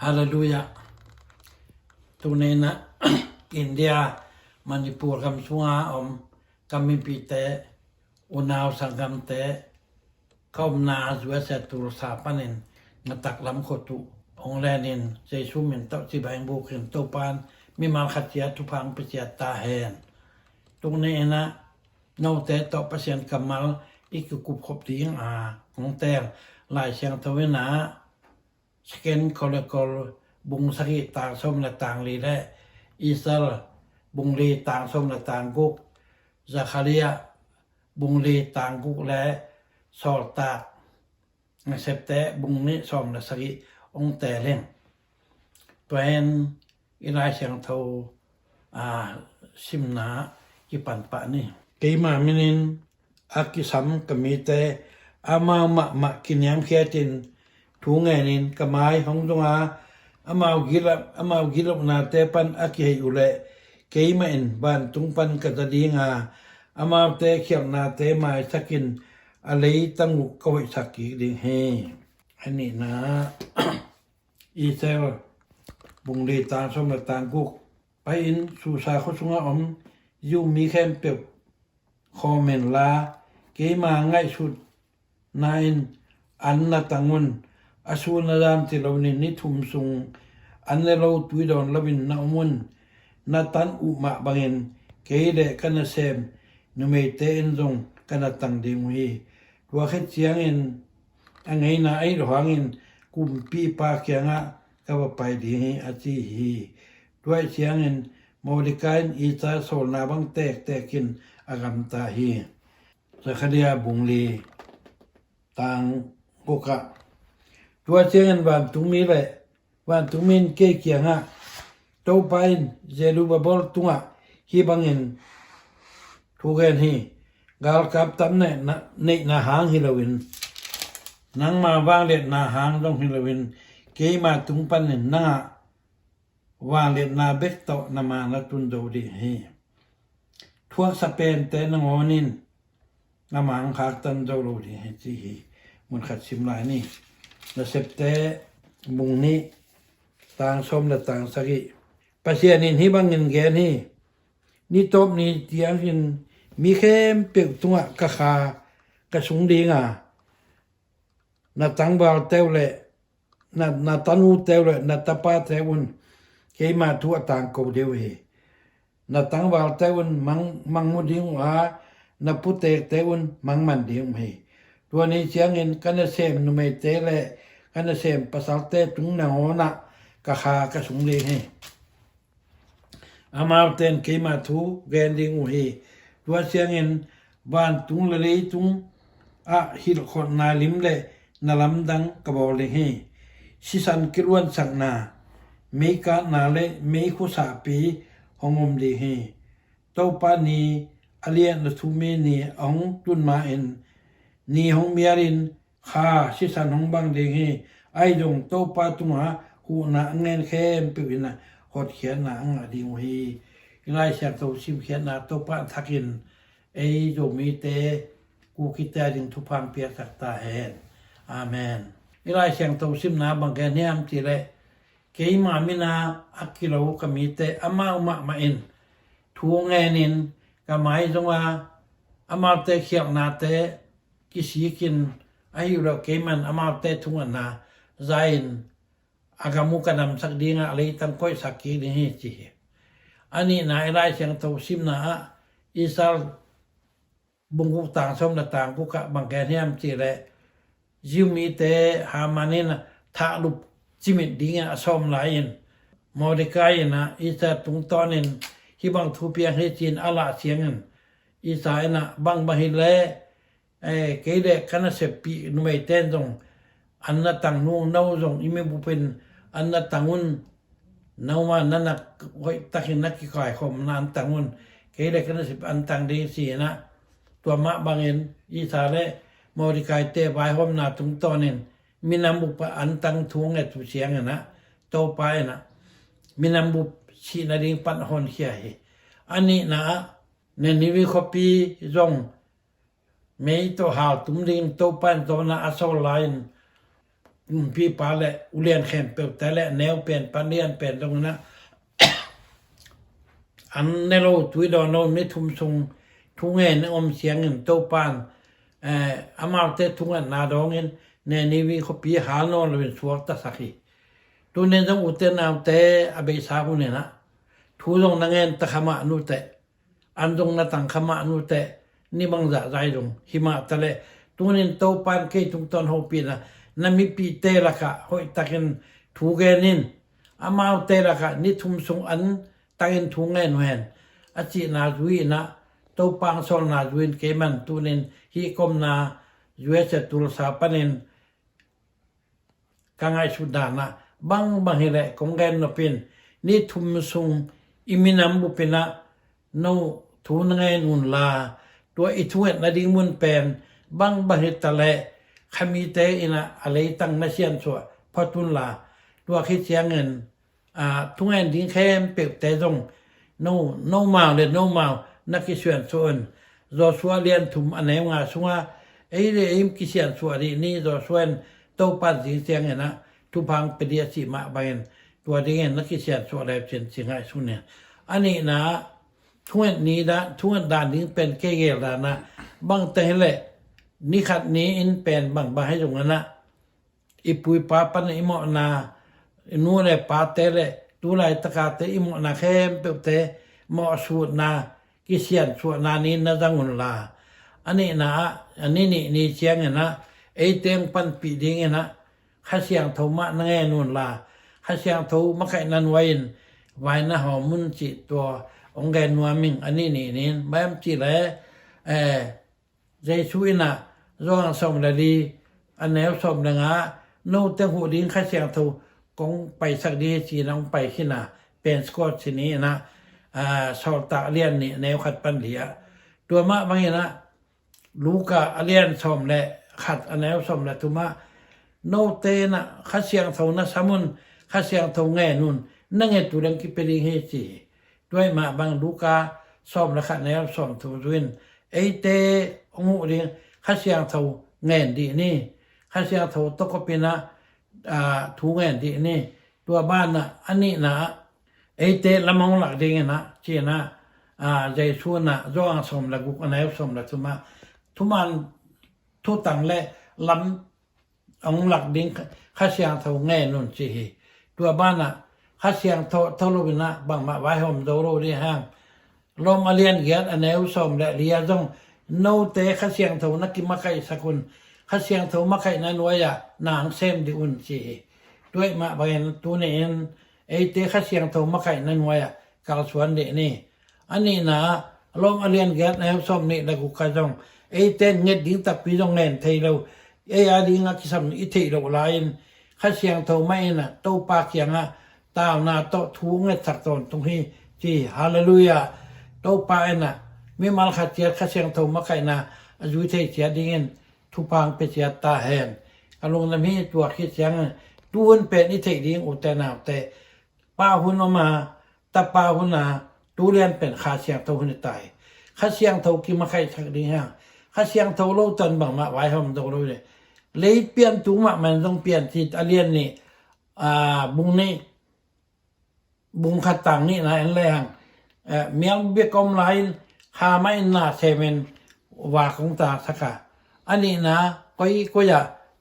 ฮาเลลูยาตุเนนะ อินเดียมณิปุรคำสุงาอมกำมิปีเตอุณาวสังกัมเตเข้านาสวยเสตุรสาปันินมาตักลำโคตุองแรนินเจสุมินตสิบายบุขินโตปานมีมาขัดเสียทุพังเปเสียตาแหนตรงนี้นะนอกแต่ต่อประเสียนกำมัลอีกกุบขบดีงของแต่หลายเสียงทวินาสเกนคอเลกอลบุงสกิต่างส้มและต่างลีและอิสราบุงลีต่างส้มและต่างกุกซาคาเรียบุงลีต่างกุกและสอลตากเสพเตบุงนี้ส้มและสกิองแต่เล่งเป็นอิรายเสียงเทาสิมนากิปันปะนี่กีมามินินอากิสัมกมีเตอามามะกินยามเขียตินทุงเงินกมายของตรงอามากิลบนาเตปันอากิให้อยู่เลยเกี่ยมาอินบ้านตุงปันกัตดีงาอามาเตเขียนนาเตมาสักินอะไรตั้งกวิสักกิดิเฮอันนี้นะ อีเซลบุงลีตาสมตานกุกไปอินสุสาขสุงอมยูมีแค่เปียบคอมเมนลาเกี่ยมาง่ายสุดนายอันนาตังวนอาสูนดานที่เราเนี่ยนิทุมสุงอันเราตุยดอนเราเป็นนามุนนาตันอุมาบังเงินเกี่ยเดกันเซมนุเมเตนจงกันตังเดงวีตัวเขตเสียงเงินอันไงนะไอ้หลวงเงินกุมปีปากเกียงะก็ว่าไปดีอาจีฮีด้วยเสียงเงินโมดิกายอีตาโซนาบังแตกกินอากามตาฮีสักเดียบุงลีต่างกุกะตัวเชียงวันตุงมีเลยวันตุงมินเกี่ยงฮะโตไปเจรูบาบอลตุงะฮีบังเงินทุกเงินฮีกาลกับตั้มเนี่ยนาหางฮิลวินนังมาวางเล็ดนาหางต้องฮิลวินเกี่ยมาตุงปันเนี่ยนังวางเล็ดนาเบกโตนามานาตุนโดดีฮีทั่วสเปนแต่นงอนินนามังขากตันโดโลดีฮีจีฮีมันขัดชิมลายนี่และเสพเตมุงนี้ต่างสมและต่างสกิปัจเจียนินที่บางเงินแกนี่ตบนี่เตียงหินมีแค่เปียกตัวกะขากระสุงดีงานาตังบาลเตวเลยนาตันูเตวเลยนาตาปาเตวุนเกี่ยมาทั่วต่างกูเดียวเฮนาตังบาลเตวุนมังมุดิงว่านาพุเตเตวุนมังมันดิงเฮตัวนี้เสียงเงินกันเซมนุเมเตเลยกันเซมภาษาเตตุงนาโหนะกะขากระสุงดีเฮอามาเตนเกี่ยมาทูเกนดิงเฮตัวเสียงเงินบ้านตุงเลยตุงฮิลคนนาลิมเลยนาลำดังกบอลเฮสิสันกิรวนสักนาเมกานาเลเมคุสาปีหงอมดีเฮโตปานีอเลียนทุเมนีองตุนมาเอ็นนีหงเมียรินข้าสิสันหงบังดีเฮไอดงโตปาตุงหาหูนาเงินเข้มปิวินะหดเขียนนาอังดีงฮีไล่เสียงโตชิมเขียนนาโตปาทักินไอโยมีเตกูคิดแต่ดิงทุพังเปียสักตาเฮนอาเมนไล่เสียงโตชิมนาบังแกเนียมทีเลเกี่ยมามินาอักกิโลกมีเตอามาอุมาอินทูงเงินินก็หมายถึงว่าอามาเตเขียนนาเตกิสิกินอายุเราเกี่ยมันอามาเตทุงนาใจน์อากามุกันนำสักดีงอะไรตั้งก้อยสักกีนี่เฮจีอันนี้นายไล่เสียงโตชิมนาอิสราบุงกุต่างสมต่างกุกะบังแกเนียมจีเลจิมีเตหามานินทะลุจิมิดดิ้งสมหลายนมอดิกายนะอิสราตุงตอนินที่บางทูเปียงให้จีนอาลาเสียงอิสรานะบางบาฮิเลเกเดกันเสปีนุเมเตนจงอันนั้นต่างนู่นนู่จงอิเมบุเป็นอันนั้นต่างอุ่นนู่นว่านั่นนักไว้ตักนักกี่ข่ายขมนานต่างอุ่นเกเดกันเสปอันต่างดีสีนะตัวมะบางเอ็นอิสราเลมอดิกายเตบายหอมนาตุงตอนินมีนำบุปอันตังทวงเอตุเสียงนะโตไปนะมีนำบุชีนาดิงปันหอนเขียอันนี้นะในนิวิคปีจงไม่ตัวหาตุมดิงโตปันตัวนะอัศวไลน์ พี่ปาแหละอุเลียนแคมเปลแต่ละแนวเป็นปันเลียนเป็นตรงนั้นอันในเราตุยดอนเราไม่ทุ่มทรงทุ่งเงินอมเสียงเงินโตปานอามาเตทุ่งเงินนาดองเงินในนี้วิเขาปีหาโนเราเป็นสวกตะสักทีตัวนี้ต้องอุตเตนเอาแต่อเบสาบุเนี่ยนะทุลงนังเงินตะขมานุเตอันตรงนาตังขมานุเตนี่บังจะใจตรงหิมะตะเลตัวนี้โตปานเกยตุงตอนหัวปีนะนั่นมีปีเตละกะหอยตะกันถูเกนินอามาเตละกะนี่ทุ่มทรงอันตะกันถูเงินเวนอาจินาจุยนะโตปังโซลนาจุยเกมันตัวนี้ฮีคมนาอยู่เอเจตุลสาปนินกังไอสุดานะบางเฮเลคงเกนนเป็นนี่ทุ่มทรงอิมินัมบุเป็นนะโนทูนเงินนุนลาตัวอิทเวนาดิมุนเป็นบางเฮตะเลขมีเตอินะอะไรตั้งนาเชียนสัวพอตุนลาตัวคิดเสียเงินทุกเงินดิ้งแค่เปิดแต่ตรงโนมาเลยโนมานักกิจส่วนส่วนรอสัวเรียนถุมอันไหนงาสัวเอ้ยเอ็มกิจเสียนสัวดีนี่รอส่วนโตปัดดิ้งเสียงเงินนะทุพังเปดียสิมาไปตัวดิ้งเงินนักกิจเสียนสัวได้เป็นสิ่งไงสุนเนี่ยอันนี้นะทุกเงินนี้นะทุกเงินด่านดิ้งเป็นเกเกลนะบางแต่เลยนี่ขัดนี้อินเป็นบางให้ตรงนั้นนะอีปุยปาปันอิโมนานูเลปาเตเลตูไลตะกาเตอิโมนาเข้มเปเตเหมาะสูตรนากิเสียนส่วนนานี้นะจังหุนลาอันนี้นะอันนี้นี่เชียงนะไอเตียงปันปีดิ้งนะข้าเสียงโทมะนั่งเงนุนลาข้าเสียงโทมะไข่นันไว้นะหอมุนจิตัวองแกนัวมิงอันนี้นี่แบบจีแลใจช่วยนะร่างสมระดีอันแนวสมระงะโน้ตหูดิ้งข้าเสียงโทกงไปสักดีจีน้องไปขึ้นนะเป็นสกอตชนี้นะสอลตาเลียนนี่แนวขัดปันเหลียตัวมะบางอย่างนะลูกะเลียนสมและขัดอันแนวสมและตัวมะโนเตนะข้าเสียงโทนะสมุนข้าเสียงโทแง่นุนนั่งเงตุดังกิเปริงเฮจีด้วยมาบางลูกะสมและขัดแนวสมทุวินไอเตองุเรียงข้าเสียงโทแง่ดีนี่ข้าเสียงโทตกเป็นนะถูแง่ดีนี่ตัวบ้านนะอันนี้นะไอเตละมองหลักดีนะเจนะใจชั่วนะร่างสมละกุกอันไหนสมละทุมาทุมันทุตังและลำองหลักดิ้งข้าเสียงเท่าแง่นุนจีตัวบ้านนะข้าเสียงเท่าโลบินะบางมาไว้ห่มโดโรดีห้างลมมาเรียนเกียรติอันไหนสมและเรียจงโนเตข้าเสียงเท่านักกิมะไก่สกุลข้าเสียงเท่ามะไก่นั้นไว้อะนางเซมดิอุนจีด้วยมาบางตัวนี้ไอเตข้าเสียงเท่ามะไก่นั้นไว้อะกาลสวนเดนี่อันนี้นะลมมาเรียนเกียรติอันไหนสมนี่แล้วกูกระจงไอเตเงียดิ้งตักปีตรงแน่นไทยเราไอ้อาดิ้งกิสัมอิทิเราลายข้าเสียงเท่าไม่น่ะโตปากเสียงตาวนาโตทูเงสักตอนตรงนี้จีฮาเลลูยาโตปากน่ะมีมาลขัดเจียข้าเสียงเท่ามะไก่น่ะอายุเทียเสียดิ้งทุพังเปเสียตาแหนอารมณ์นั้นมีตัวคิดเสียงดูนเป็นอิทิดิ้งอุตนาแต่ป้าหุ่นออกมาตาป้าหุ่นน่ะดูเรียนเป็นข้าเสียงเท่าหุ่นตายข้าเสียงเท่ากิมะไก่สักดิ้งข้าเสียงเท่าโลตันบางมาไว้ห้องโดโรเลยเลยเปลี่ยนตัวมันต้องเปลี่ยนที่อาเลียนนี่บุงนี่บุงขัดต่างนี่นะอันแรงเมียงเบียกอมไลน์หาไม่น่าเซเมนว่าของตาสักอันนี้นะก็อย่า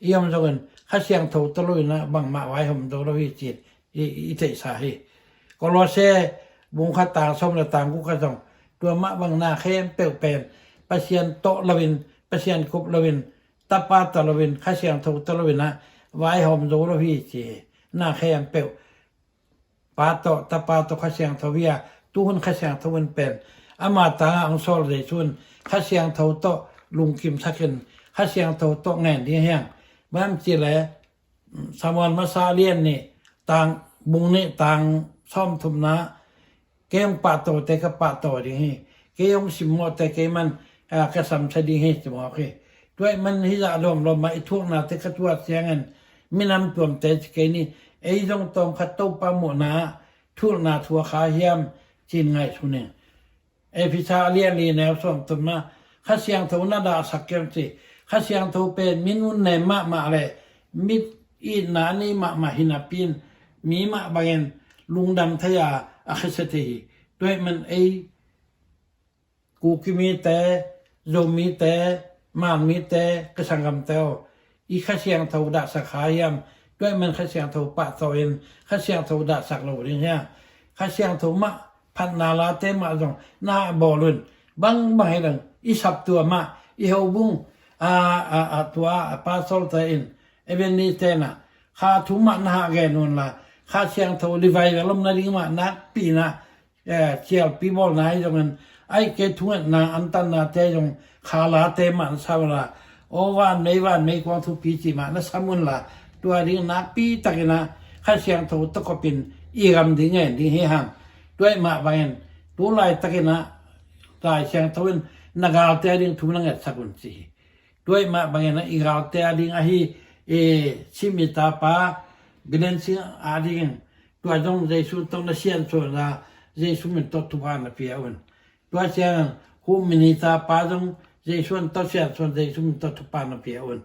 เยี่ยมจังข้าเสียงเท่าตะลุยนะบางมาไว้ห้องโดโรวิจิตอิเทสาฮีก็รอเซบุงขัดต่างสมละต่างกูก็ต้องตัวมะบางนาเข้มเปลวเป็นปเสียนโตละวินปเสียนคุบละวินตาปาตละวินข้าเสียงถูกตละวินนะไว้หอมโดละพี่จีหน้าแขมเปลวปาโตตาปาโตข้าเสียงทวียตุนข้าเสียงทวันเป็นอามาตาอังโซลเดชุนข้าเสียงถูกโตลุงกิมสักนข้าเสียงถูกโตแง่ดีแห้งบ้านจีแลสามวันมาซาเลียนนี่ต่างบุงนี่ต่างซ่อมทุมนะเกมปาโตแต่ก็ปาโตดีฮีเกยงสิมโมแต่เกมันกระสัมสดีให้จะบอกให้ด้วยมันที่จะลมมาไอ้ทั่วนาแต่กระตัวเสียงกันไม่นำตัวแต่เกนี่ไอ้ตรงตรงขัดโตปาหมนาทั่วนาทั่วขาเฮียมจีนไงสุเนี่ยไอ้พิชาเลียนลีแนวส่งตัวมาข้าเสียงเท่านาดาสักเกมสิข้าเสียงเท่าเป็นมินุนในมาอะไรมิ อีนานี่มาหินาปินมีมาบางเงินลุงดำทยาอาคสติด้วยมันกูกิมีแต่โยมีแต่มานมีแต่กษังกำเตวอีข้าเสียงเท่าดักสักขายามด้วยมันข้าเสียงเท่าปะตัวเองข้าเสียงเท่าดักสักโลดิ้งเฮียข้าเสียงเท่ามาพันนาลาเตมาจงหน้าบอลุนบางให้ดังอีสับตัวมาอีเฮาบุงตัวปาโซลเตอินเวนนี้เตนะข้าทุมาหน้าแกนุนละข้าเสียงเท่ารีไวล์ลมนาฬิกานักปีนะเชียร์ปีบอลนายจงไอ้เกทุนนาอันตันนาเตจงขาลาเตมันสาวละโอวันไม่กวางทุปีจิมานะสามุนละตัวดิ้งนักปีตะกินะข้าเสียงเท่าตะกบินอีกำดิ้งเงินดิ้งเฮียหังด้วยมาบางเงินตัวลายตะกินะลายเสียงเท่านักเอาเตดิ้งทุนังเงินสักุนสีด้วยมาบางเงินอีกเอาเตดิ้งอาชิมิตาปาบิเลนซิอาดิ้งตัวจงใจสุดต้องนัเสียนส่วนละใจสุดมันตทุบานเปียวันตัวเสียงหูมินิตาปาจงใจส่วนต้องเสียนส่วนใจสุดมันตทุบานเปียวัน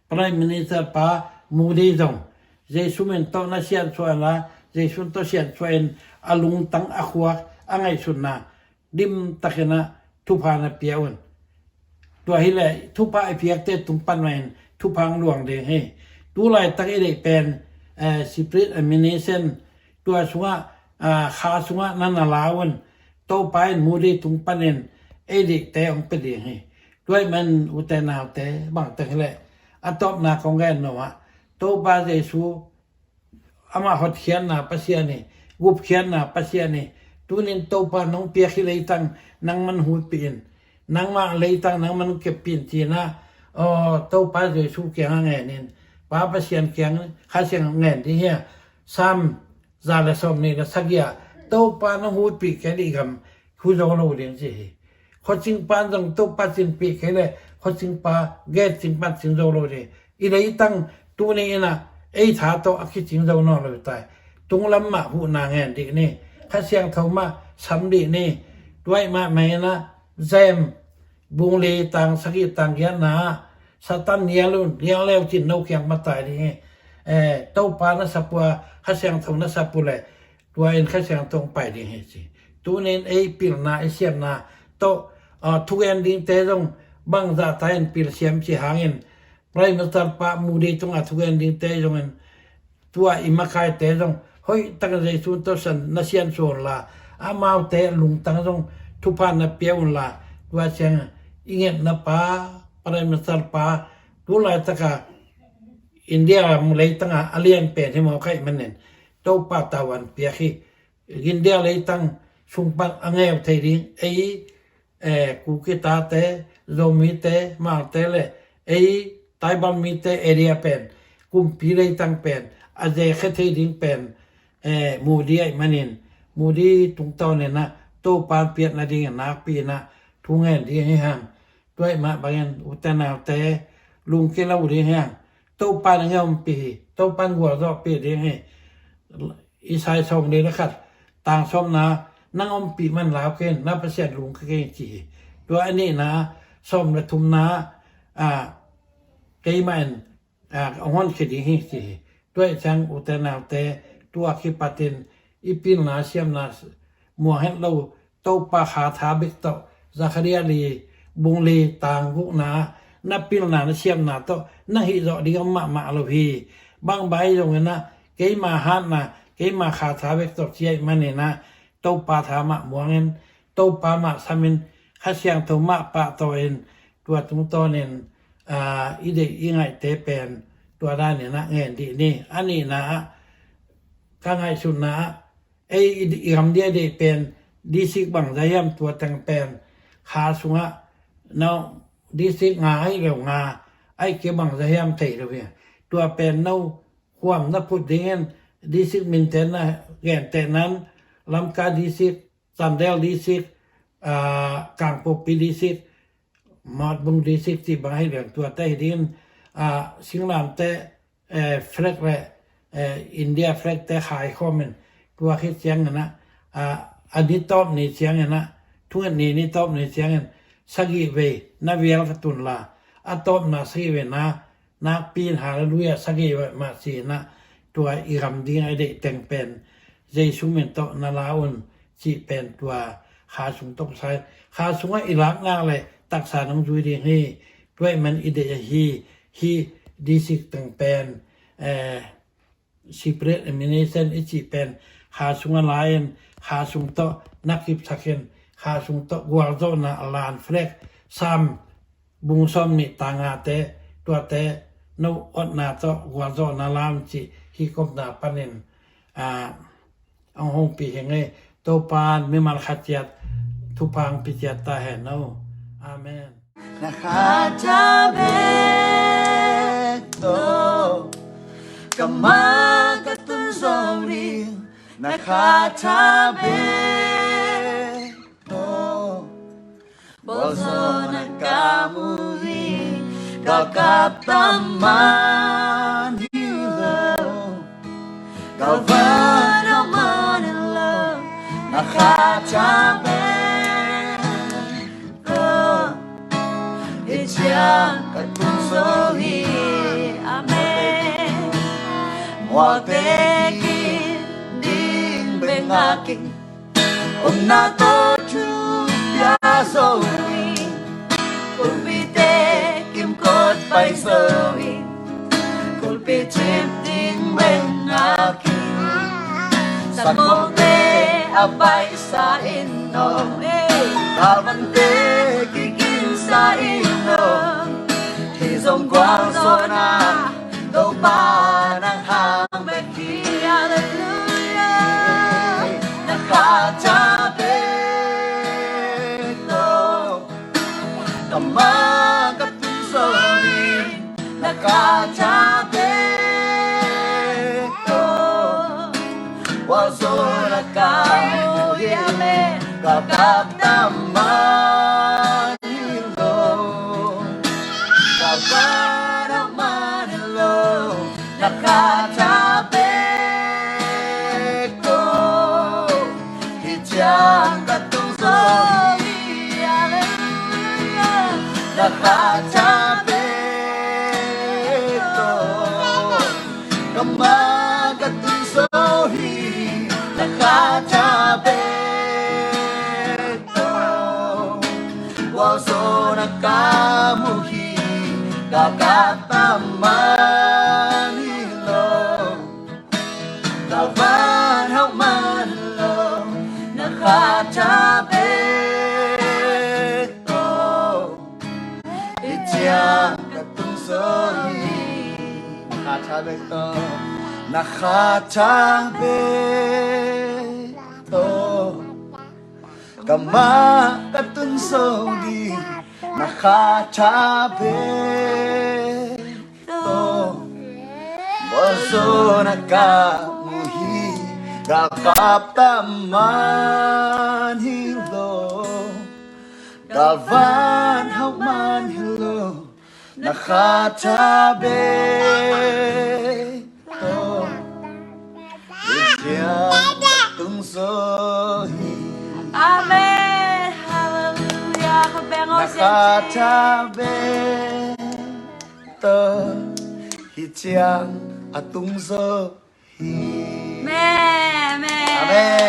ปลายมินิตาปามูดีจงใจสุดมันต้องนัเสียนส่วนละใจสุดต้องเสียนส่วนอลุงตั้งอขวาอังไงสุดนะดิมตะเกนะทุบานเปียวันตัวฮิเลทุบานเปียเตตุมปันวันทุพังหลวงเดงให้ตัวลายตะเกได้เป็นสิปริตมินิเซนตัวสัวขาสัวนั่นน่ะลาวันโตไปมูดีตุงปันเองเด็กแต่องเป็นเดงให้ด้วยมันอุตนาแต่บางตะเกเลยอัตบนาของแกนเนาะโตไปเจสูอามาหดเขียนนาปัสยานี่กุบเขียนนาปัสยานี่ตัวนี้โตไปน้องเปียขี้เลยตังนังมันหูเปลี่ยนนังมาเลยตังนังมันเก็บเปลี่ยนทีนะโตไปเจสูเกียงไงเนี่ยป้าปัสยานเกียงข้าเสียงเงินที่เฮียซ้ำซาเลสอมนี่ก็สักยาโตปาน้องหูปีกแค่นี้กันคุณจะรู้เรื่องสิคนจริงปานต้องโตปาจิงปีกแค่เลยคนจริงปาเกตจริงปานจริงจะรู้เลยอีเลยตั้งตัวนี้นะถาโตอักจริงจะนอนเลยตายตรงลำมาหูนางเงินดีนี่ข้าเสียงเท่ามาซ้ำดีนี่ด้วยมาไหมนะเจมบุงลีต่างสกิต่างยันนาสตันเนียลุนเนียเลวจินนกยังมาตายนี่เต้าปานะสับปัวข้าเสียงทงนะสับปุเลยตัวเองข้าเสียงตรงไปดีเฮสิตัวนี้ปิลนาเสียมนาโตทุกอันดิ้งเตจงบังซาตายปิลเสียมจีหางเงินไพรมัตตาปามูดีตรงทุกอันดิ้งเตจงตัวอิมาคายเตจงเฮ้ยตั้งใจสุนทรสันนัเสียนส่วนละอามาเตลุงตั้งจงทุพานะเปียวนละตัวเสียงอิเงนนะปาPrime Minister pa tulay taka India mulai tanga alien pe ni mo kai manen to patawan piahi India lay tang sumpan angay thai ding ku kita te zomi te ma te le Taiwan mi te area pen kum pi lay tang pen aje khathai ding pen mudi ai manen mudi tung taw ne na to pan piat na ding na pi na thungen di hai hangด้วยมาบางอย่างอุตนาแต่ลุงเกี่ยวเรื่องอย่างโตปันเงี้ยปีโตปันหัวรอบปีเรื่องให้อีสายชมเลยนะครับต่างชมนะนั่งปีมันลาวเกินนับเปอร์เซ็นต์ลุงเก่งจีตัวอันนี้นะชมระทุมนะเกี่ยมันห้องคดีให้จีด้วยจังอุตนาแต่ตัวขี้ปฏินอีปีนาเสียมนามัวให้เราโตปะขาทาบิกโตซาคารียลีบุงลีต่างกุนานับปีนาเชียมนาโตนั่งหิจอดีก็มาโลพีบางใบตรงนั้นนะเกี่ยมาฮันนะเกี่ยมาขาถาเวกตกเชียมันเนี่ยนะโตปาถามะมัวเงินโตปามะสามินข้าเสียงโตมะปะตัวเองตัวตรงตัวเนี่ยอีเด็กอีไงเตเป็นตัวด้านเนี่ยนะเงินดีนี่อันนี้นะข้างไงสุดนะอีคำเดียดเป็นดีสิกบังใจย่ำตัวแต่งเป็นขาสุงะนาดิสิกงาให้เร็วงาไอ้เก็บบังจะให้ยามเตะเลยตัวเป็นนาความนับพูดถึงดิสิกมินเทนนะแก่แต่นั้นลำกาดิสิกซันเดลดิสิกกางปกปีดิสิกมาดบุงดิสิกที่บังให้เร็วตัวแต่ดินสิงลามแต่เฟรกเลยอินเดียเฟรกแต่ขายข้อมันตัวคิดเสียงนะอันนี้ตอบนี่เสียงนะทุกอันนี้ตอบนี่เสียงสกิเวนาเวลกตุนลาอัตอบนาสกิเวนะ นักปีนหาลุยสักเกวมาสีนะตัวอิรำดิ้งไอเด็กแต่งเป็นเจสุเมนโตนาลาอุนจีเป็นตัวขาสูงตกใช้ขาสูงอิรักนักเลยตักษาน้ำจุยดีให้ด้วยมันอิเดียฮีดีสิกแต่งเป็นสิเปรตมินิเซนอิจิเป็นขาสูงลายขาสูงโตนักกิบสักเกนขาสูงโตกัวโซนาลานเฟล็กซ้ำบุงซ้อมนี่ต่างอาเตตัวเตนูอดนาโตกัวโซนาลามจิฮิกบนาปนินเอาห้องปีเฮงเงโตปานไม่มาขัดยัดทุพังปิจัตตาเห็นเอาอาเมนNakatabeto Boso nagkamuli Kakaptaman hilo Kalvanaman in love Nakatabeto Ityang katunsohi Amen Watekin ding bengaking Nato Piazowi Kulpite kim kot pai sowi Kulpitim ding bengaking Sakote abay sa inom Kalvante kikin sa inom Hizong kwang zona Do pa ng hangmeki Hallelujah Nakatabeto Kamagatunsowi Nakatabeto Waso nakamuhili Kakaptaman hilo Kapanaman hilo Nakatabeto Hijang katungsowi Hallelujah Nakatabeto Kamagatunsowi Nakatabeto Waso nakamuhi Kakaptaman hilo Kalvan hauman hilo Nakatabeto Ityang katungsohi Nakatabeto Kamagatunsowi Nakatabeto Waso nakamuhi Kakaptaman hilo Kalvan hauman hilo Nakatabeto Ityang katungsohi Amen. Hallelujah. Kabengos Nakatabeto Ityang katungsohi Amen. Amen